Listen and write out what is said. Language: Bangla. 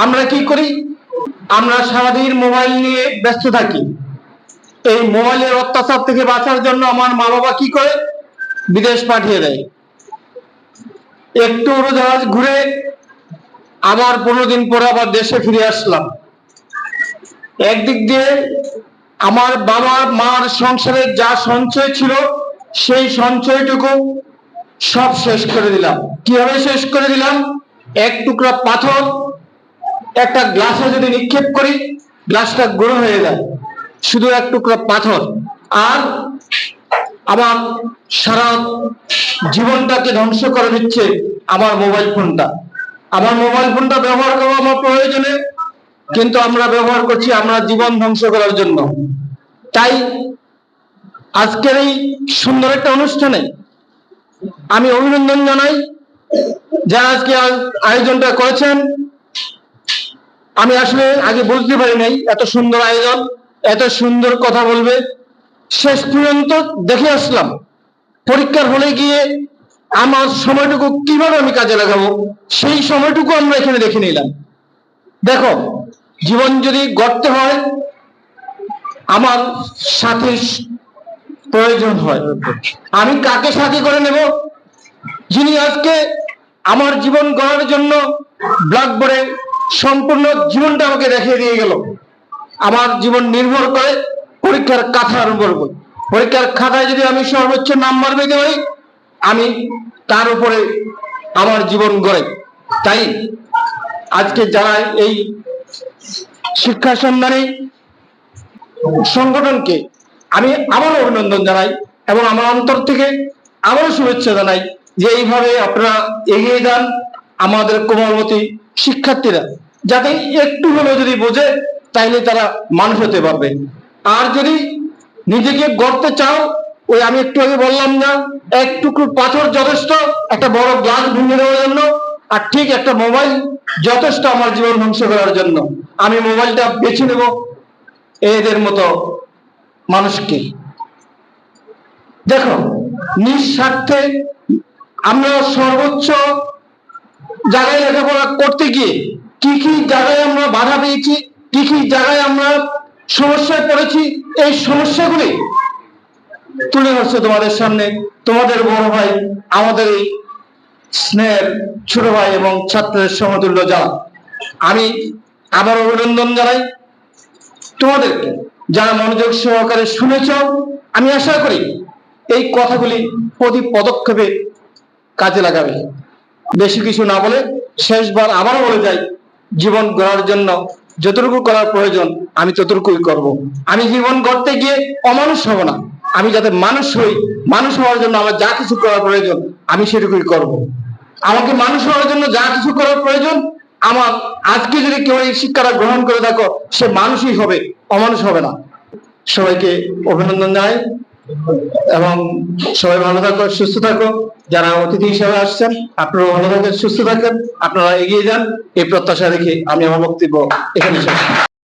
আমরা কি করি? আমরা সারাদিন মোবাইল নিয়ে ব্যস্ত থাকি। এই মোবাইলের অত্যাচার থেকে বাঁচার জন্য আমার মা বাবা কি করে? বিদেশ পাঠিয়ে দেয়। একটু উড়োজাহাজ ঘুরে আবার 15 দিন পরে আবার দেশে ফিরে আসলাম। একদিক দিয়ে আমার বাবা মার সংসারে যা সঞ্চয় ছিল সেই সঞ্চয়টুকু সব শেষ করে দিলাম। কিভাবে শেষ করে দিলাম? এক টুকরা পাথর একটা গ্লাসে যদি নিক্ষেপ করি, গ্লাসটা গুঁড়ো হয়ে যায়, শুধু এক টুকরা পাথর। আর আমার সারা জীবনটাকে ধ্বংস করে দিচ্ছে আমার মোবাইল ফোনটা। আমার মোবাইল ফোনটা ব্যবহার করবো আমার প্রয়োজনে, কিন্তু আমরা ব্যবহার করছি আমরা জীবন ধ্বংস করার জন্য। তাই আজকের এই সুন্দর একটা অনুষ্ঠানে আমি অভিনন্দন জানাই যারা আজকে আয়োজনটা করেছেন। আমি আসলে আগে বুঝতে পারি নাই এত সুন্দর আয়োজন, এত সুন্দর কথা বলবে। শেষ পর্যন্ত দেখে আসলাম পরীক্ষার হলে গিয়ে আমার সময়টুকু কিভাবে আমি কাজে লাগাবো, সেই সময়টুকু আমরা এখানে দেখে নিলাম। দেখো, জীবন যদি গড়তে হয় আমার সাথীর প্রয়োজন হয়। আমি কাকে সাথী করে নেব? যিনি আজকে আমার জীবন গড়ার জন্য ব্ল্যাকবোর্ডে সম্পূর্ণ জীবনটা আমাকে দেখিয়ে দিয়ে গেল। আমার জীবন নির্ভর করে পরীক্ষার খাতার উপর। পরীক্ষার খাতায় যদি আমি সর্বোচ্চ নাম্বার পেতে পারি, আমি তার উপরে আমার জীবন গড়ে। তাই আজকে যারা এই শিক্ষা সন্ধানী সংগঠনকে আমি আবারও অভিনন্দন জানাই এবং আমার অন্তর থেকে আবারও শুভেচ্ছা জানাই যে এইভাবে আপনারা এগিয়ে যান। আমাদের কোমলমতি শিক্ষার্থীরা যাতে একটু হলেও যদি বোঝে তাইলে তারা মানুষ হতে পারবে। আর যদি নিজেকে গড়তে চাও, ওই আমি একটু আগে বললাম না, এক টুকরো পাথর যথেষ্ট একটা বড় গ্লাস ভেঙে দেওয়ার জন্য, আর ঠিক একটা মোবাইল যথেষ্ট আমার জীবন ধ্বংস করার জন্য। আমি মোবাইলটা বেছে নেব এদের মতো মানুষকে। দেখো, নিঃস্বার্থে আমরা সর্বোচ্চ জায়গায় লেখাপড়া করতে গিয়ে কি কি জায়গায় আমরা বাধা পেয়েছি, কি কি জায়গায় আমরা সমস্যায় পড়েছি, এই সমস্যাগুলি তুলে ধরছে তোমাদের সামনে তোমাদের বড় ভাই, আমাদের এই স্নেহের ছোট ভাই এবং ছাত্রের সমতুল্য যারা। আমি আবার অভিনন্দন জানাই তোমাদেরকে যারা মনোযোগ সহকারে শুনেছ। আমি আশা করি এই কথাগুলি প্রতি পদক্ষেপে কাজে লাগাবে। বেশি কিছু না বলে শেষবার আবারও বলে যাই, জীবন গড়ার জন্য যতটুকু করার প্রয়োজন আমি ততটুকুই করব। আমি জীবন গড়তে গিয়ে অমানুষ হব না। আমি যাতে মানুষ হই, মানুষ হওয়ার জন্য আমার যা কিছু করার প্রয়োজন আমি সেটুকুই করব। আমাকে মানুষ হওয়ার জন্য যা কিছু করার প্রয়োজন, আমার আজকে যদি কেউ এই শিক্ষাটা গ্রহণ করে থাকো, সে মানুষই হবে, অমানুষ হবে না। সবাইকে অভিনন্দন জানাই এবং সবাই ভালো থাকো, সুস্থ থাকো। যারা অতিথি হিসেবে আসছেন আপনারা ভালো থাকেন, সুস্থ থাকেন, আপনারা এগিয়ে যান, এই প্রত্যাশা রেখে আমি আমার বক্তব্য এখানে শেষ।